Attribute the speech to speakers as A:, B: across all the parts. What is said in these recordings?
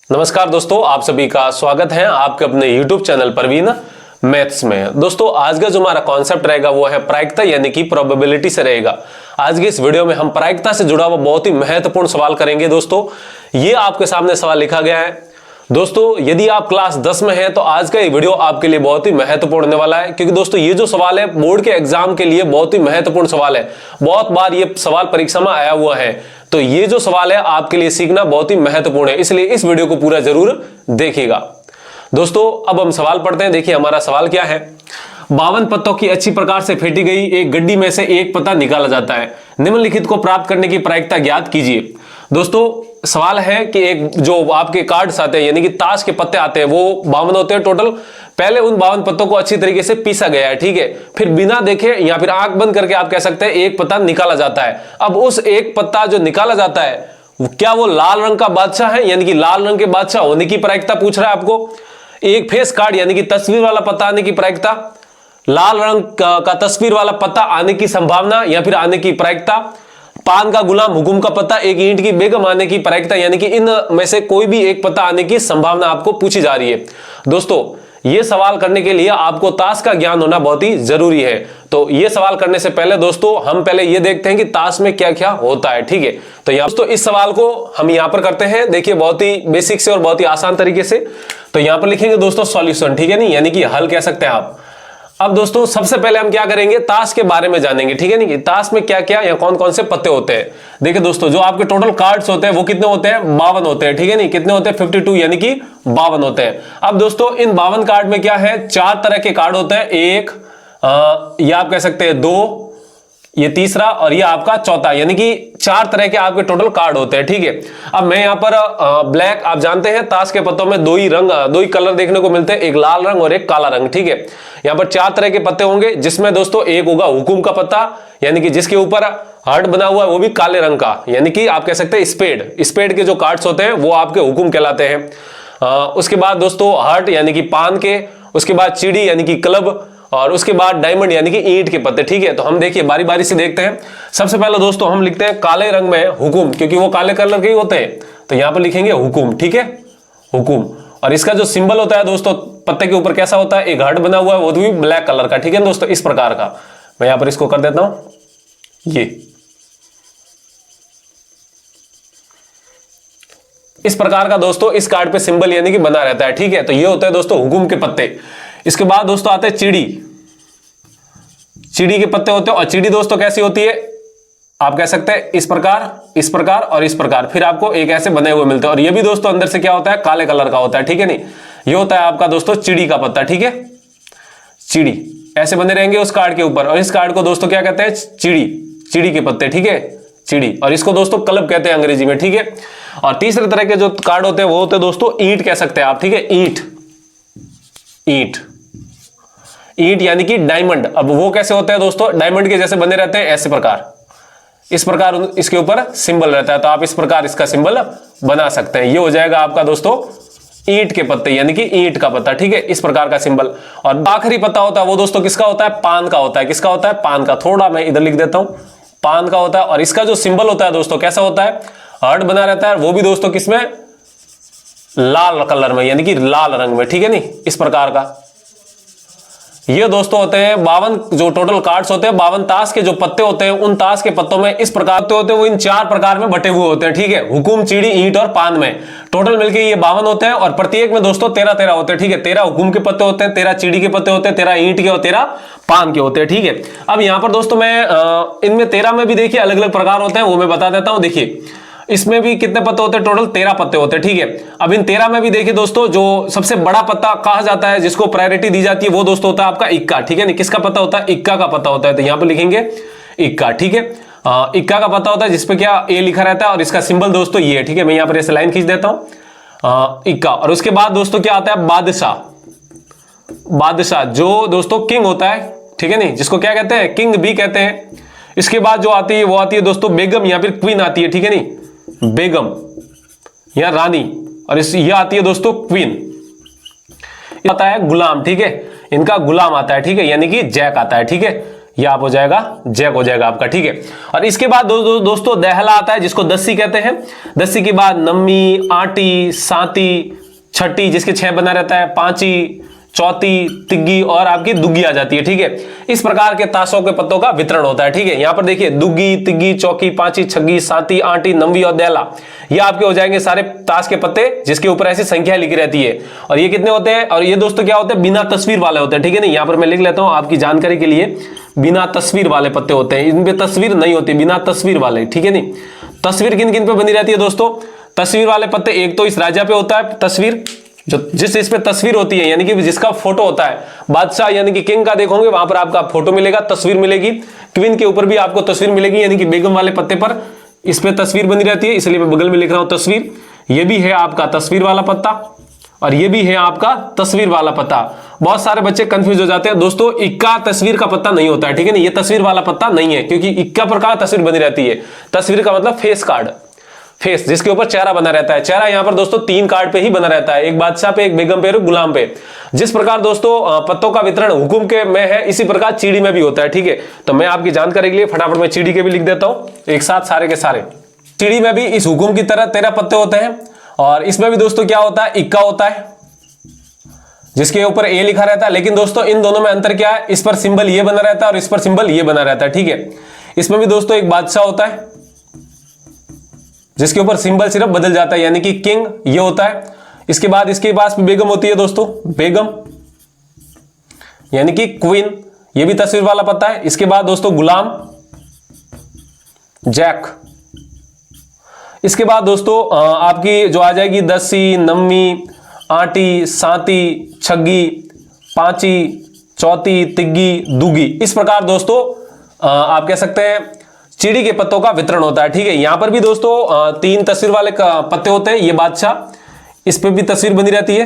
A: नमस्कार दोस्तों, आप सभी का स्वागत है आपके अपने YouTube चैनल परवीन मैथ्स में। दोस्तों आज का जो हमारा कॉन्सेप्ट रहेगा वो है प्रायिकता यानी कि प्रोबेबिलिटी से रहेगा। आज की इस वीडियो में हम प्रायिकता से जुड़ा हुआ बहुत ही महत्वपूर्ण सवाल करेंगे। दोस्तों ये आपके सामने सवाल लिखा गया है। दोस्तों यदि आप क्लास 10 में हैं तो आज का ये वीडियो आपके लिए बहुत ही महत्वपूर्ण होने वाला है, क्योंकि दोस्तों ये जो सवाल है बोर्ड के एग्जाम के लिए बहुत ही महत्वपूर्ण सवाल है। बहुत बार ये सवाल परीक्षा में आया हुआ है, तो ये जो सवाल है आपके लिए सीखना बहुत ही महत्वपूर्ण है, इसलिए इस वीडियो को पूरा जरूर देखिएगा। दोस्तों अब हम सवाल पढ़ते हैं। देखिए हमारा सवाल क्या है। 52 पत्तों की अच्छी प्रकार से फेंटी गई एक गड्डी में से एक पत्ता निकाला जाता है। निम्नलिखित को प्राप्त करने की प्रायिकता ज्ञात कीजिए। दोस्तों सवाल है कि एक जो आपके कार्ड्स आते हैं यानी कि ताश के पत्ते आते हैं वो 52 होते हैं टोटल। पहले उन 52 पत्तों को अच्छी तरीके से पीसा गया है, ठीक है। फिर बिना देखे या फिर आंख बंद करके आप कह सकते हैं एक पत्ता निकाला जाता है। अब उस एक पत्ता जो निकाला जाता है क्या वो लाल रंग का बादशाह है, यानी कि लाल रंग के बादशाह होने की प्रायिकता पूछ रहा है आपको। एक फेस कार्ड यानी कि तस्वीर वाला पत्ता आने की प्रायिकता, लाल रंग का तस्वीर वाला पत्ता आने की संभावना या फिर आने की प्रायिकता, पान का गुलाम हुकुम का पत्ता, एक ईंट की बेगम आने की प्रायिकता, यानी कि इन में से कोई भी एक पत्ता आने की संभावना आपको पूछी जा रही है। दोस्तों यह सवाल करने के लिए आपको ताश का ज्ञान होना बहुत ही जरूरी है। तो यह सवाल करने से पहले दोस्तों हम पहले यह देखते हैं कि ताश में क्या क्या होता है, ठीक है। तो यहां दोस्तों इस सवाल को हम यहां पर करते हैं। देखिए बहुत ही बेसिक से और बहुत ही आसान तरीके से। तो यहां पर लिखेंगे दोस्तों सॉल्यूशन, ठीक है नहीं, यानी कि हल कह सकते हैं आप। अब दोस्तों सबसे पहले हम क्या करेंगे, ताश के बारे में जानेंगे, ठीक है नहीं, कि ताश में क्या क्या या कौन कौन से पत्ते होते हैं। देखिए दोस्तों जो आपके टोटल कार्ड्स होते हैं वो कितने होते हैं, 52 होते हैं, ठीक है नहीं। कितने होते हैं, 52 यानी कि 52 होते हैं। अब दोस्तों इन 52 कार्ड में क्या है, 4 तरह के कार्ड होते हैं। एक या आप कह सकते हैं 2, ये तीसरा और ये आपका चौथा, यानी कि 4 तरह के आपके टोटल कार्ड होते हैं, ठीक है। अब मैं यहाँ पर ब्लैक, आप जानते हैं ताश के पत्तों में दो ही कलर देखने को मिलते हैं, एक लाल रंग और एक काला रंग, ठीक है। यहाँ पर 4 तरह के पत्ते होंगे, जिसमें दोस्तों एक होगा हुकुम का पत्ता, यानी कि जिसके ऊपर हार्ट बना हुआ है, वो भी काले रंग का, यानी कि आप कह सकते हैं स्पेड के जो कार्ड्स होते हैं वो आपके हुकुम कहलाते हैं। उसके बाद दोस्तों हार्ट यानी कि पान के, उसके बाद चिड़ी यानी कि क्लब, और उसके बाद डायमंड यानी कि ईंट के पत्ते, ठीक है। तो हम देखिए बारी बारी से देखते हैं। सबसे पहले दोस्तों हम लिखते हैं काले रंग में हुकुम, क्योंकि वो काले कलर के ही होते हैं। तो यहां पर लिखेंगे हुकुम, ठीक है, हुकुम। और इसका जो सिंबल होता है दोस्तों पत्ते के ऊपर कैसा होता है, एक हार्ट बना हुआ है, वो भी ब्लैक कलर का, ठीक है दोस्तों, इस प्रकार का। मैं यहां पर इसको कर देता हूं, ये इस प्रकार का दोस्तों इस कार्ड पे सिंबल यानी कि बना रहता है, ठीक है। तो ये होता है दोस्तों हुकुम के पत्ते। इसके बाद दोस्तों आते हैं चिड़ी के पत्ते होते हैं। और चिड़ी दोस्तों कैसी होती है, आप कह सकते हैं इस प्रकार और इस प्रकार, फिर आपको एक ऐसे बने हुए मिलते हैं। और ये भी दोस्तों अंदर से क्या होता है, काले कलर का होता है, ठीक है नहीं। ये होता है आपका दोस्तों चिड़ी का पत्ता, ठीक है। चिड़ी ऐसे बने रहेंगे उस कार्ड के ऊपर, और इस कार्ड को दोस्तों क्या कहते हैं, चिड़ी के पत्ते, ठीक है, चिड़ी। और इसको दोस्तों क्लब कहते हैं अंग्रेजी में, ठीक है। और तीसरे तरह के जो कार्ड होते हैं वो होते हैं दोस्तों ईंट कह सकते हैं आप, ठीक है, ईंट यानी कि डायमंड। अब वो कैसे होते हैं दोस्तों, डायमंड के जैसे बने रहते हैं, ऐसे प्रकार, इस प्रकार इसके ऊपर सिंबल रहता है। तो आप इस प्रकार इसका सिंबल बना सकते हैं। ये हो जाएगा आपका दोस्तों ईंट के पत्ते यानी कि ईंट का पत्ता, ठीक है, इस प्रकार का सिंबल। और आखिरी पत्ता होता है वो दोस्तों किसका होता है, पान का होता है। किसका होता है, पान का। थोड़ा मैं इधर लिख देता हूं, पान का होता है। और इसका जो सिंबल होता है दोस्तों कैसा होता है, हार्ट बना रहता है, वो भी दोस्तों किसमें, लाल कलर में, यानी कि लाल रंग में, ठीक है नहीं, इस प्रकार का। ये दोस्तों होते हैं 52 जो टोटल कार्ड्स होते हैं, 52 ताश के जो पत्ते होते हैं, उन ताश के पत्तों में इस प्रकार होते हैं, वो इन 4 प्रकार में बटे हुए होते हैं, ठीक है। हुकुम, चिड़ी, ईंट और पान में टोटल मिलके ये 52 होते हैं। और प्रत्येक में दोस्तों 13 होते हैं, ठीक है। 13 हुकुम के पत्ते होते हैं, 13 चिड़ी के पत्ते होते हैं, 13 ईंट के और 13 पान के होते हैं, ठीक है। अब यहां पर दोस्तों मैं इनमें 13 में भी देखिए अलग अलग प्रकार होते हैं, वो मैं बता देता हूं। देखिए इसमें भी कितने पत्ते होते हैं, टोटल 13 पत्ते होते हैं, ठीक है। अब इन 13 में भी देखिए दोस्तों जो सबसे बड़ा पत्ता कहा जाता है, जिसको प्रायोरिटी दी जाती है, वो दोस्तों होता है आपका इक्का, ठीक है नहीं। किसका पत्ता होता है, इक्का का पत्ता होता है। तो यहां पर लिखेंगे इक्का, ठीक है। इक्का का पत्ता होता है जिसपे क्या ए लिखा रहता है, और इसका सिंबल दोस्तों ये है, ठीक है। मैं यहां पर ऐसे लाइन खींच देता हूं, इक्का। और उसके बाद दोस्तों क्या आता है, बादशाह जो दोस्तों किंग होता है, ठीक है नहीं, जिसको क्या कहते हैं, किंग भी कहते हैं। इसके बाद जो आती है वो आती है दोस्तों बेगम या फिर क्वीन आती है, ठीक है नहीं, बेगम या रानी। और ये आती है दोस्तों क्वीन। आता है गुलाम, ठीक है, इनका गुलाम आता है, ठीक है, यानी कि जैक आता है, ठीक है। ये आप हो जाएगा जैक हो जाएगा आपका, ठीक है। और इसके बाद दोस्तों दहला आता है जिसको दस्सी कहते हैं। दस्सी के बाद नम्मी, आटी, साती, छठी जिसके 6 बना रहता है, पांची, चौथी, तिग्गी और आपकी दुग्गी आ जाती है, ठीक है। इस प्रकार के ताशों के पत्तों का वितरण होता है, ठीक है। यहां पर देखिए दुग्गी, तिग्गी, चौकी, पांची, छग्गी, साती, आटी, नंवी और दहला, ये आपके हो जाएंगे सारे ताश के पत्ते जिसके ऊपर ऐसी संख्या लिखी रहती है। और ये कितने होते हैं, और ये दोस्तों क्या होते हैं, बिना तस्वीर वाले होते हैं, ठीक है। नहीं, यहां पर मैं लिख लेता हूं आपकी जानकारी के लिए, बिना तस्वीर वाले पत्ते होते हैं, इनपे तस्वीर नहीं होती, बिना तस्वीर वाले, ठीक है। नहीं, तस्वीर किन किन पे बनी रहती है दोस्तों, तस्वीर वाले पत्ते एक तो इस राजा पे होता है तस्वीर, जो जिस इस पे तस्वीर होती है यानी कि जिसका फोटो होता है, बादशाह यानी कि किंग का देखोगे वहां पर आपका फोटो मिलेगा, तस्वीर मिलेगी। क्वीन के ऊपर भी आपको तस्वीर मिलेगी, यानी कि बेगम वाले पत्ते पर इस पे तस्वीर बनी रहती है, इसलिए मैं बगल में लिख रहा हूं तस्वीर। ये भी है आपका तस्वीर वाला पत्ता और ये भी है आपका तस्वीर वाला पत्ता। बहुत सारे बच्चे कंफ्यूज हो जाते हैं दोस्तों, इक्का तस्वीर का पत्ता नहीं होता है, ठीक है ना, ये तस्वीर वाला पत्ता नहीं है, क्योंकि इक्का प्रकार तस्वीर बनी रहती है। तस्वीर का मतलब फेस कार्ड, फेस जिसके ऊपर चेहरा बना रहता है। चेहरा यहां पर दोस्तों 3 कार्ड पे ही बना रहता है, एक बादशाह पे, एक बेगम पे और गुलाम पे। जिस प्रकार दोस्तों पत्तों का वितरण हुकुम के में है, इसी प्रकार चीड़ी में भी होता है, ठीक है। तो मैं आपकी जानकारी के लिए फटाफट में चीड़ी के भी लिख देता हूं एक साथ सारे के सारे। चीड़ी में भी इस हुकुम की तरह 13 पत्ते होते हैं और इसमें भी दोस्तों क्या होता है, इक्का होता है जिसके ऊपर ए लिखा रहता है। लेकिन दोस्तों इन दोनों में अंतर क्या है, इस पर सिंबल ये बना रहता है और इस पर सिंबल ये बना रहता है, ठीक है। इसमें भी दोस्तों एक बादशाह होता है जिसके ऊपर सिंबल सिर्फ बदल जाता है, यानी कि किंग ये होता है। इसके बाद इसके पास भी बेगम होती है दोस्तों, बेगम यानी कि क्वीन, ये भी तस्वीर वाला पत्ता है। इसके बाद दोस्तों गुलाम, जैक। इसके बाद दोस्तों आपकी जो आ जाएगी दस्सी, नम्मी, आटी, साती, छग्गी, पांची, चौथी, तिग्गी, दुगी। इस प्रकार दोस्तों आप कह सकते हैं चीड़ी के पत्तों का वितरण होता है, ठीक है। यहां पर भी दोस्तों 3 तस्वीर वाले पत्ते होते हैं। ये बादशाह, इस पे भी तस्वीर बनी रहती है,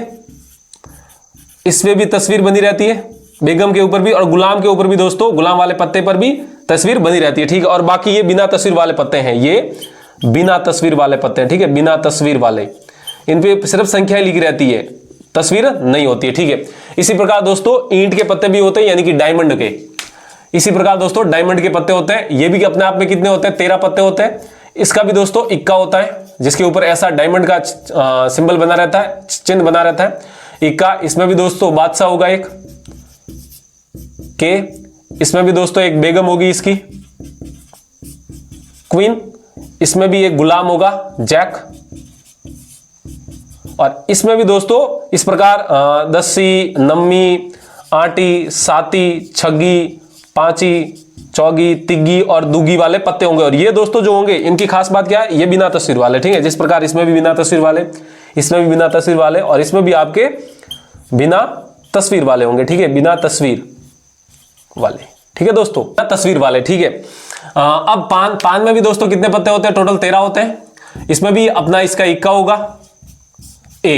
A: इस पे भी तस्वीर बनी रहती है, बेगम के ऊपर भी, और गुलाम के ऊपर भी दोस्तों, गुलाम वाले पत्ते पर भी तस्वीर बनी रहती है, ठीक है। और बाकी ये बिना तस्वीर वाले पत्ते हैं, ये बिना तस्वीर वाले पत्ते हैं, ठीक है, बिना तस्वीर वाले। इन पे सिर्फ संख्या लिखी रहती है, तस्वीर नहीं होती है, ठीक है। इसी प्रकार दोस्तों ईंट के पत्ते भी होते हैं, यानी कि डायमंड के। इसी प्रकार दोस्तों डायमंड के पत्ते होते हैं, ये भी अपने आप में कितने होते हैं, 13 पत्ते होते हैं। इसका भी दोस्तों इक्का होता है जिसके ऊपर ऐसा डायमंड का सिंबल बना रहता है, चिन्ह बना रहता है, इक्का। इसमें भी दोस्तों बादशाह होगा एक के, इसमें भी दोस्तों एक बेगम होगी इसकी, क्वीन। इसमें भी एक गुलाम होगा, जैक। और इसमें भी दोस्तों इस प्रकार दस्सी, नम्मी, आटी, साती, छग्गी, पांची, चौगी, तिग्गी और दुगी वाले पत्ते होंगे। और ये दोस्तों जो होंगे इनकी खास बात क्या है, ये बिना तस्वीर वाले, ठीक है। जिस प्रकार इसमें भी बिना तस्वीर वाले, इसमें भी बिना तस्वीर वाले और इसमें भी आपके बिना तस्वीर वाले होंगे, ठीक है, बिना तस्वीर वाले, ठीक है दोस्तों, तस्वीर वाले, ठीक है। अब पान में भी दोस्तों कितने पत्ते होते हैं, टोटल 13 होते हैं। इसमें भी अपना इसका इक्का होगा, ए,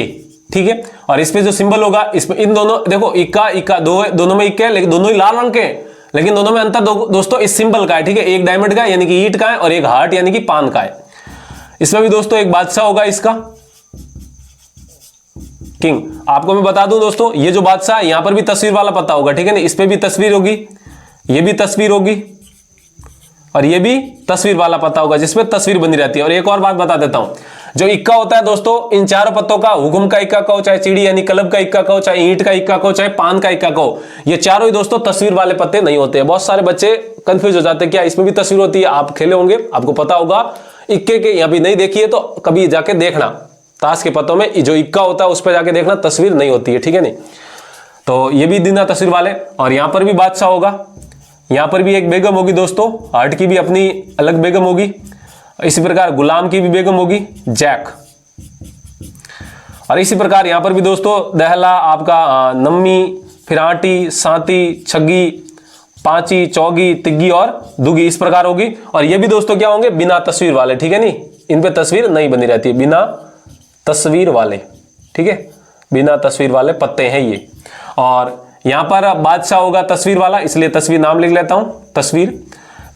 A: ठीक है। और इसमें जो सिंबल होगा, इसमें इन दोनों देखो इक्का इक्का दोनों में इक्का है, लेकिन दोनों ही लाल रंग के हैं, लेकिन दोनों में अंतर दोस्तों इस सिंबल का है, ठीक है। एक डायमंड का यानी कि ईंट का है और एक हार्ट यानी कि पान का है। इसमें भी दोस्तों एक बादशाह होगा, इसका किंग। आपको मैं बता दूं दोस्तों, ये जो बादशाह है यहां पर भी तस्वीर वाला पत्ता होगा, ठीक है ना। इस पे भी तस्वीर होगी, ये भी तस्वीर होगी और ये भी तस्वीर वाला पत्ता होगा जिसमें तस्वीर बनी रहती है। और एक और बात बता देता हूं, जो इक्का होता है दोस्तों, इन चारों पत्तों का, हुकुम का इक्का कहो, चाहे चीड़ी यानी कलब का इक्का कहो, चाहे ईंट का इक्का कहो, चाहे पान का इक्का कहो, ये चारों ही दोस्तों तस्वीर वाले पत्ते नहीं होते हैं। बहुत सारे बच्चे कंफ्यूज हो जाते हैं, क्या इसमें भी तस्वीर होती है। आप खेले होंगे, आपको पता होगा। इक्के के यहाँ भी नहीं देखी है तो कभी जाके देखना, ताश के पत्तों में जो इक्का होता है उस पर जाके देखना, तस्वीर नहीं होती है, ठीक है नहीं। तो ये भी बिना तस्वीर वाले। और यहां पर भी बादशाह होगा, यहां पर भी एक बेगम होगी दोस्तों, हार्ट की भी अपनी अलग बेगम होगी। इसी प्रकार गुलाम की भी बेगम होगी, जैक। और इसी प्रकार यहां पर भी दोस्तों दहला आपका नम्मी, फिर आटी, साती, छग्गी, पांची, चौगी, तिग्गी और दुगी, इस प्रकार होगी। और ये भी दोस्तों क्या होंगे, बिना तस्वीर वाले, ठीक है नहीं, इन पे तस्वीर नहीं बनी रहती है, बिना तस्वीर वाले, ठीक है, बिना तस्वीर वाले पत्ते हैं ये। और यहां पर बादशाह होगा तस्वीर वाला, इसलिए तस्वीर नाम लिख लेता हूं, तस्वीर।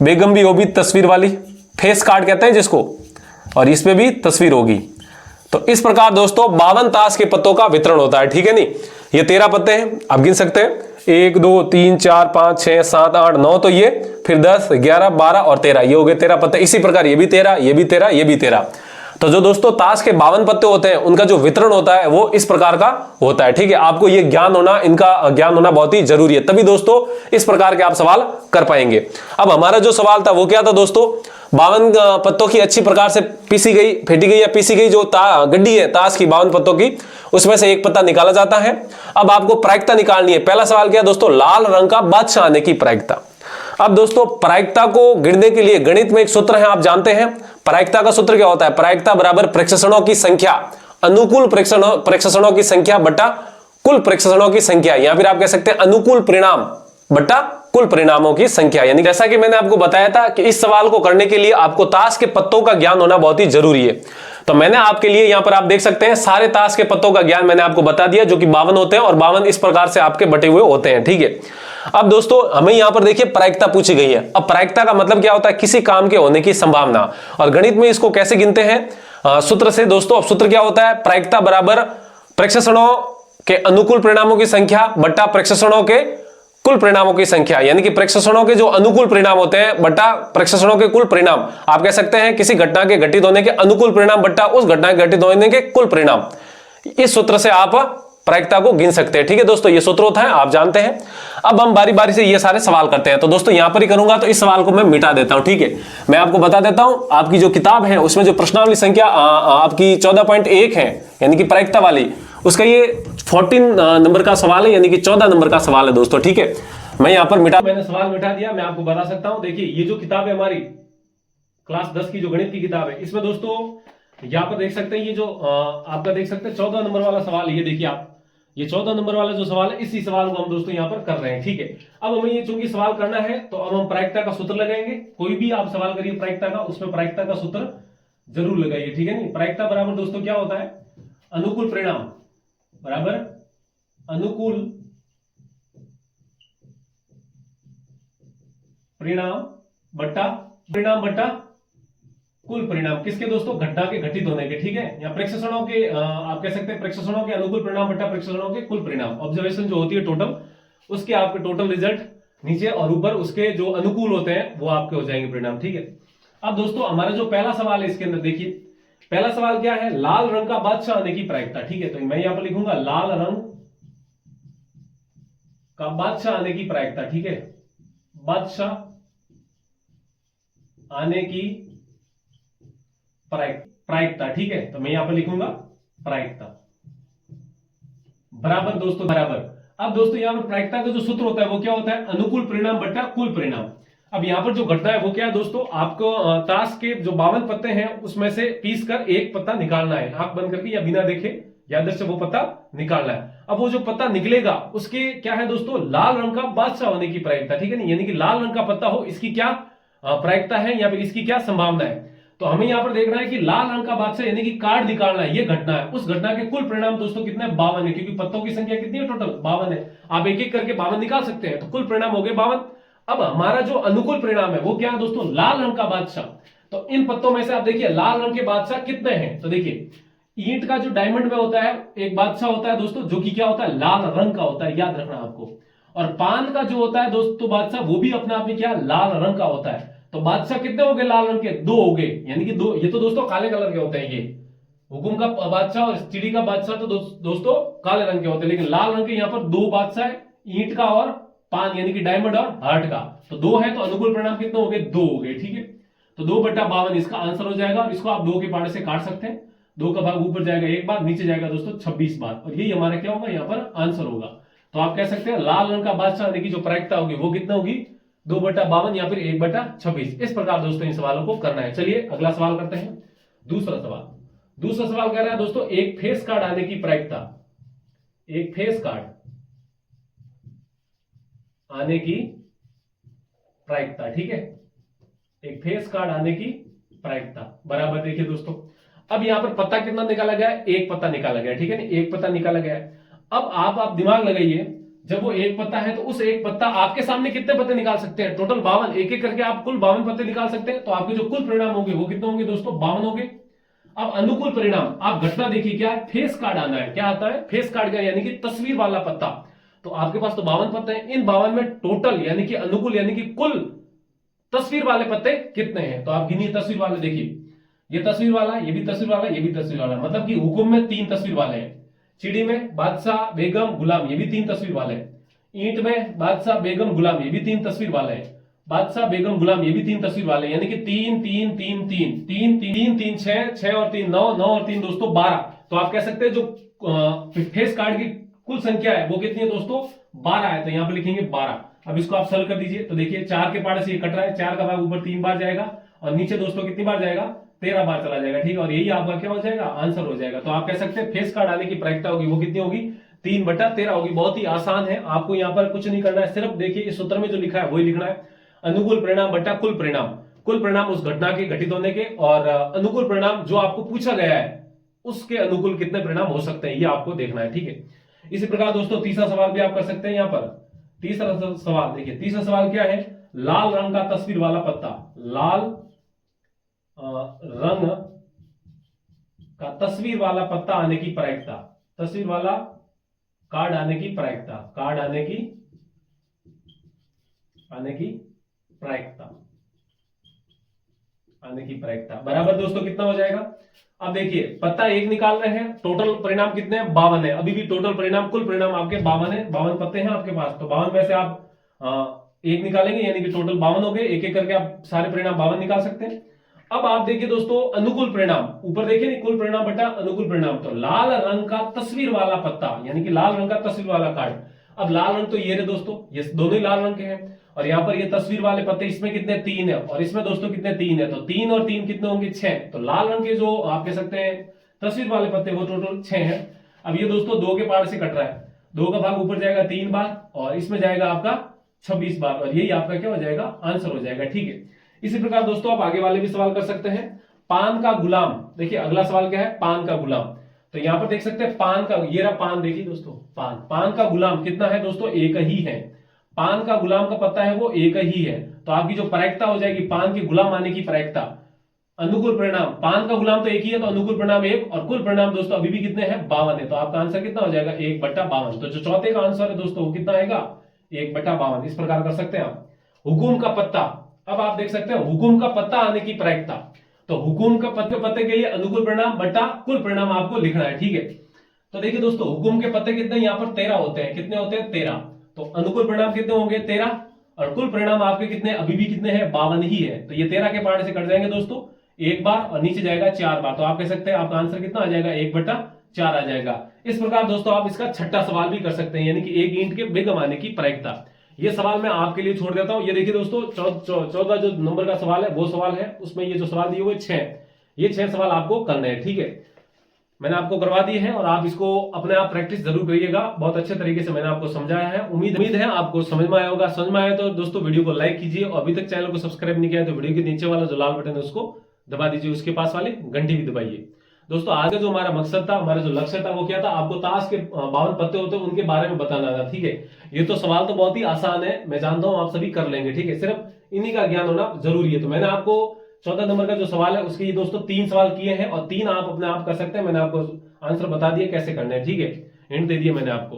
A: बेगम भी होगी तस्वीर वाली, फेस कार्ड कहते हैं जिसको, और इस पे भी तस्वीर होगी। तो इस प्रकार दोस्तों 52 ताश के पत्तों का वितरण होता है, ठीक है नहीं। ये 13 पत्ते हैं, आप गिन सकते हैं 1 2 3 4 5 6 7 8 9, तो ये फिर 10 11 12 और 13, ये हो गए 13 पत्ते। इसी प्रकार ये भी 13, ये भी 13, ये भी 13। तो जो दोस्तों ताश के 52 पत्ते होते हैं उनका जो वितरण होता है वो इस प्रकार का होता है, ठीक है। आपको ये ज्ञान होना, इनका ज्ञान होना बहुत ही जरूरी है, तभी दोस्तों इस प्रकार के आप सवाल कर पाएंगे। अब हमारा जो सवाल था वो क्या था दोस्तों, 52 पत्तों की अच्छी प्रकार से पीसी गई, फेंटी गई या पीसी गई जो गड्डी है ताश की 52 पत्तों की, उसमें से एक पत्ता निकाला जाता है। अब आपको प्रायिकता निकालनी है। पहला सवाल क्या है दोस्तों, लाल रंग का बादशाह आने की प्रायिकता। अब दोस्तों प्रायिकता को गिनने के लिए गणित में एक सूत्र है, आप जानते हैं। प्रायिकता का सूत्र क्या होता है, प्रायिकता बराबर प्रेक्षणों की संख्या, अनुकूल प्रेक्षणों की संख्या बटा कुल प्रेक्षणों की संख्या, या फिर आप कह सकते हैं अनुकूल परिणाम बटा कुल परिणामों की संख्या। यानी जैसा कि मैंने आपको बताया था कि इस सवाल को करने के लिए आपको ताश के पत्तों का ज्ञान होना बहुत ही जरूरी है। तो मैंने आपके लिए यहां पर आप देख सकते हैं सारे ताश के पत्तों का ज्ञान मैंने आपको बता दिया, जो कि 52 होते हैं और 52 इस प्रकार से आपके बटे हुए होते हैं, ठीक है। अब दोस्तों हमें यहां पर देखिए प्रायिकता पूछी गई है। अब प्रायिकता का मतलब क्या होता है, किसी काम के होने की संभावना, और गणित में इसको कैसे गिनते हैं, सूत्र से दोस्तों। अब सूत्र क्या होता है, प्रायिकता बराबर प्रेक्षणों के अनुकूल परिणामों की संख्या बटा प्रेक्षणों के कुल परिणामों की संख्या, यानी कि प्रेक्षणों के जो अनुकूल परिणाम होते हैं बटा प्रेक्षणों के कुल परिणाम। आप कह सकते हैं किसी घटना के घटित होने के अनुकूल परिणाम बटा उस घटना के घटित होने के कुल परिणाम। इस सूत्र से आप प्रायिकता को गिन सकते हैं, ठीक है दोस्तों। ये सूत्र होता है, आप जानते हैं। अब हम बारी बारी से ये सारे सवाल करते हैं। तो दोस्तों यहां पर ही करूंगा, तो इस सवाल को मैं मिटा देता हूं, ठीक है। मैं आपको बता देता हूं, आपकी जो किताब है उसमें जो प्रश्नावली संख्या आपकी 14.1 है, यानी कि प्रायिकता वाली, उसका ये 14 नंबर का सवाल है, यानी कि 14 नंबर का सवाल है दोस्तों, ठीक है। मैं यहां पर मैंने सवाल मिटा दिया। मैं आपको बता सकता हूं, देखिए ये जो किताब है हमारी क्लास 10 की जो गणित की किताब है, इसमें दोस्तों यहां पर देख सकते हैं ये जो आपका देख सकते हैं 14 नंबर वाला सवाल है। ये देखिए आप, ये 14 नंबर वाला जो सवाल है, इसी सवाल को हम दोस्तों यहां पर कर रहे हैं, ठीक है। अब हमें ये चूंकि सवाल करना है, तो अब हम प्रायिकता का सूत्र लगाएंगे। कोई भी आप सवाल करिए प्रायिकता का, उसमें प्रायिकता का सूत्र जरूर लगाइए, ठीक है नहीं। प्रायिकता बराबर दोस्तों क्या होता है, अनुकूल परिणाम बराबर अनुकूल परिणाम बटा कुल परिणाम, किसके दोस्तों, घटना के घटित होने के, ठीक है। या प्रेक्षणों के आप कह सकते हैं प्रेक्षणों के अनुकूल परिणाम बटा प्रेक्षणों के कुल परिणाम। ऑब्जर्वेशन जो होती है टोटल, उसके आपके टोटल रिजल्ट नीचे और ऊपर उसके जो अनुकूल होते हैं वो आपके हो जाएंगे परिणाम, ठीक है। अब दोस्तों हमारा जो पहला सवाल है, इसके अंदर देखिए पहला सवाल क्या है, लाल रंग का बादशाह आने की प्रायिकता, ठीक है। तो मैं यहां पर लिखूंगा लाल रंग का बादशाह आने की प्रायिकता, ठीक है। बादशाह आने की प्रायिकता, ठीक है। तो मैं यहां पर लिखूंगा प्रायिकता बराबर दोस्तों बराबर। अब दोस्तों यहां पर प्रायिकता का जो सूत्र होता है वो क्या होता है, अनुकूल परिणाम बटा कुल परिणाम। अब यहां पर जो घटना है वो क्या है दोस्तों, आपको ताश के जो 52 पत्ते हैं उसमें से पीस कर एक पत्ता निकालना है, आंख बंद करके या बिना देखे या दृष्टि वो पत्ता निकालना है। अब वो जो पत्ता निकलेगा उसके क्या है दोस्तों, लाल रंग का बादशाह होने की प्रायिकता, ठीक है नहीं। यानी कि लाल रंग का पत्ता हो, इसकी क्या प्रायिकता है या फिर इसकी क्या संभावना है। तो हमें यहां पर देखना है कि लाल रंग का बादशाह यानी कि कार्ड निकालना है, ये घटना है। उस घटना के कुल परिणाम दोस्तों कितने, 52 है, क्योंकि पत्तों की संख्या कितनी है टोटल, 52 है। आप एक एक करके 52 निकाल सकते हैं, तो कुल परिणाम हो गए 52। अब हमारा जो अनुकूल परिणाम है वो क्या है दोस्तों, लाल रंग का बादशाह। तो इन पत्तों में से आप देखिए लाल रंग के बादशाह कितने हैं, तो देखिए ईंट का जो डायमंड में होता है एक बादशाह होता है दोस्तों, जो कि क्या होता है, लाल रंग का होता है, याद रखना आपको। और पान का जो होता है दोस्तों बादशाह, वो भी अपने आप में क्या, लाल रंग का होता है। तो बादशाह कितने हो गए लाल रंग के, 2 हो गए, यानी कि 2। ये तो दोस्तों काले कलर के होते हैं, ये हुकुम का बादशाह और चिड़ी का बादशाह तो दोस्तों काले रंग के होते हैं, लेकिन लाल रंग के यहाँ पर 2 बादशाह है, ईंट का और पान यानी कि डायमंड और हार्ट का। तो 2 है, तो अनुकूल परिणाम कितने हो गए, 2 हो गए, ठीक है। तो 2/52 इसका आंसर हो जाएगा, और इसको आप 2 के पार्ट से काट सकते हैं। 2 का भाग ऊपर जाएगा 1 बार, नीचे जाएगा दोस्तों 26 बार, और यही हमारा क्या होगा यहाँ पर आंसर होगा। तो आप कह सकते हैं लाल रंग का बादशाह आने की जो प्रायिकता होगी वो कितना होगी, 2/52 या फिर 1/26। इस प्रकार दोस्तों इन सवालों को करना है। चलिए अगला सवाल करते हैं। दूसरा सवाल कह रहा है दोस्तों, एक फेस कार्ड आने की प्रायिकता, एक फेस कार्ड आने की प्रायिकता, ठीक है। एक फेस कार्ड आने की प्रायिकता बराबर, देखिए दोस्तों अब यहां पर पत्ता कितना निकाला गया है, एक पत्ता निकाला गया, ठीक है ना, एक पत्ता निकाला गया है। अब आप दिमाग लगाइए, जब वो एक पत्ता है तो उस एक पत्ता आपके सामने कितने पत्ते निकाल सकते हैं, टोटल 52, एक एक करके आप कुल 52 पत्ते निकाल सकते हैं। तो आपके जो कुल परिणाम होंगे वो कितने होंगे दोस्तों, 52 होंगे। अब अनुकूल परिणाम, आप घटना देखिए क्या है, फेस कार्ड आना है। क्या आता है? फेस कार्ड का, यानी कि तस्वीर वाला पत्ता। तो आपके पास तो 52 पत्ते हैं, इन 52 में टोटल यानी कि अनुकूल यानी कि कुल तस्वीर वाले पत्ते कितने हैं? तो आप गिनिए तस्वीर वाले। देखिए ये तस्वीर वाला, ये भी तस्वीर वाला, ये भी तस्वीर वाला, मतलब कि हुकुम में 3 तस्वीर वाले हैं। चिड़ी में बादशाह, बेगम, गुलाम, ये भी 3 तस्वीर वाले हैं। ईंट में बादशाह, बेगम, गुलाम, ये भी 3 तस्वीर वाले हैं। बादशाह, बेगम, गुलाम, ये भी 3 तस्वीर वाले हैं, यानी कि 3 3 3 3 3 3 3 6 6 और 3 9 9 और 3 दोस्तों 12। तो आप कह सकते हैं जो फेस कार्ड की कुल संख्या है वो कितनी है दोस्तों? 12 है। तो यहां पर लिखेंगे 12। अब इसको आप सॉल्व कर दीजिए। तो देखिए 4 के पार्ट से ये कट रहा है, 4 का भाग ऊपर 3 बार जाएगा और नीचे दोस्तों कितनी बार जाएगा? 13 बार चला जाएगा। ठीक है, और यही आपका क्या हो जाएगा? आंसर हो जाएगा। तो आप कह सकते हैं फेस कार्ड आने की प्रायिकता होगी वो कितनी होगी? 3/13 होगी। बहुत ही आसान है, आपको यहाँ पर कुछ नहीं करना है, सिर्फ देखिए इस सूत्र में जो लिखा है वही लिखना है। अनुकूल परिणाम बटा कुल परिणाम, कुल परिणाम उस घटना के घटित होने के, और अनुकूल परिणाम जो आपको पूछा गया है उसके अनुकूल कितने परिणाम हो सकते हैं, ये आपको देखना है। ठीक है, इसी प्रकार दोस्तों तीसरा सवाल भी आप कर सकते हैं। यहाँ पर तीसरा सवाल देखिए, तीसरा सवाल क्या है? लाल रंग का तस्वीर वाला पत्ता, लाल रंग का तस्वीर वाला पत्ता आने की प्रायिकता, तस्वीर वाला कार्ड आने की प्रायिकता, कार्ड आने की प्रायिकता, आने की प्रायिकता बराबर दोस्तों कितना हो जाएगा? अब देखिए पत्ता एक निकाल रहे हैं, टोटल परिणाम कितने हैं? 52 है। अभी भी टोटल परिणाम, कुल परिणाम आपके 52 है, 52 पत्ते हैं आपके पास। तो 52 में से आप एक निकालेंगे, यानी कि टोटल 52 हो गए। एक एक करके आप सारे परिणाम 52 निकाल सकते हैं। अब आप देखिए दोस्तों अनुकूल परिणाम, ऊपर देखिए नहीं, कुल परिणाम बटा अनुकूल परिणाम। तो लाल रंग का तस्वीर वाला पत्ता, यानी कि लाल रंग का तस्वीर वाला कार्ड। अब लाल रंग तो ये रहे दोस्तों, ये दोनों ही लाल रंग के हैं, और यहाँ पर ये तस्वीर वाले पत्ते, इसमें कितने? 3 है, और इसमें दोस्तों कितने? 3 है। तो 3 और 3 कितने होंगे? 6। तो लाल रंग के जो आप कह सकते हैं तस्वीर वाले पत्ते वो टोटल 6 है। अब ये दोस्तों 2 के पार्ट से कट रहा है, 2 का भाग ऊपर जाएगा 3 बार और इसमें जाएगा आपका 26 बार, और यही आपका क्या हो जाएगा? आंसर हो जाएगा। ठीक है, इसी प्रकार दोस्तों आप आगे वाले भी सवाल कर सकते हैं। पान का गुलाम, देखिए अगला सवाल क्या है? पान का गुलाम। तो यहां पर देख सकते हैं पान का, ये रहा पान, देखिए दोस्तों पान, पान का गुलाम कितना है दोस्तों? एक ही है। पान का गुलाम का पत्ता है वो एक ही है। तो आपकी जो प्रायिकता हो जाएगी पान के गुलाम आने की प्रायिकता, अनुकूल परिणाम, पान का गुलाम तो एक ही है तो अनुकूल परिणाम 1, और कुल परिणाम दोस्तों अभी भी कितने हैं? 52 है। तो आपका आंसर कितना हो जाएगा? 1/52। तो जो चौथे का आंसर है दोस्तों वो कितना आएगा? 1/52। इस प्रकार कर सकते हैं आप। हुकुम का पत्ता, अब आप देख सकते हैं हुकुम का पत्ता आने की प्रायिकता। तो हुकुम का पत्ते के लिए अनुकूल परिणाम बटा कुल परिणाम आपको लिखना है। ठीक है, तो देखिए दोस्तों हुकुम के पत्ते कितने? यहाँ पर 13 होते हैं। कितने होते हैं? 13। तो अनुकूल परिणाम कितने होंगे? 13, और कुल परिणाम आपके कितने? अभी भी कितने हैं? 52 ही है। तो ये 13 के पार्ट से कट जाएंगे दोस्तों एक बार, और नीचे जाएगा 4 बार। तो आप कह सकते हैं आपका आंसर कितना आ जाएगा? 1/4 आ जाएगा। इस प्रकार दोस्तों आप इसका छठा सवाल भी कर सकते हैं, यानी कि एक ईंट के बेगम आने की प्रायिकता। ये सवाल मैं आपके लिए छोड़ देता हूं। ये देखिए दोस्तों 14 जो नंबर का सवाल है वो सवाल है, उसमें ये जो सवाल दिए हुए 6, ये 6 सवाल आपको करने हैं। ठीक है, मैंने आपको करवा दिए हैं और आप इसको अपने आप प्रैक्टिस जरूर करिएगा। बहुत अच्छे तरीके से मैंने आपको समझाया है। उम्मीद है आपको समझ में आया होगा। समझ में आया तो दोस्तों वीडियो को लाइक कीजिए, और अभी तक चैनल को सब्सक्राइब नहीं किया तो वीडियो के नीचे वाला जो लाल बटन है उसको दबा दीजिए, उसके पास वाली घंटी भी दबाइए। दोस्तों आज का जो हमारा मकसद था, हमारा जो लक्ष्य था वो क्या था? आपको ताश के 52 पत्ते होते हैं उनके बारे में बताना था। ठीक है, ये तो सवाल तो बहुत ही आसान है, मैं जानता हूं आप सभी कर लेंगे। ठीक है, सिर्फ इन्हीं का ज्ञान होना जरूरी है। तो मैंने आपको 14 नंबर का जो सवाल है उसके ये दोस्तों 3 सवाल किए हैं, और 3 आप अपने आप कर सकते हैं। मैंने आपको आंसर बता दिया कैसे करना है। ठीक है, हिंट दे दिए मैंने आपको।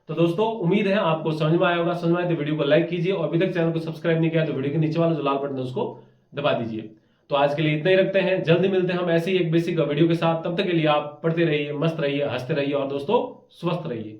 A: तो दोस्तों उम्मीद है आपको समझ में आया होगा। समझ में आए तो वीडियो को लाइक कीजिए, और अभी तक चैनल को सब्सक्राइब नहीं किया तो वीडियो के नीचे वाला जो लाल बटन है उसको दबा दीजिए। तो आज के लिए इतना ही रखते हैं, जल्दी मिलते हैं हम ऐसे ही एक बेसिक वीडियो के साथ। तब तक के लिए आप पढ़ते रहिए, मस्त रहिए, हंसते रहिए, और दोस्तों स्वस्थ रहिए।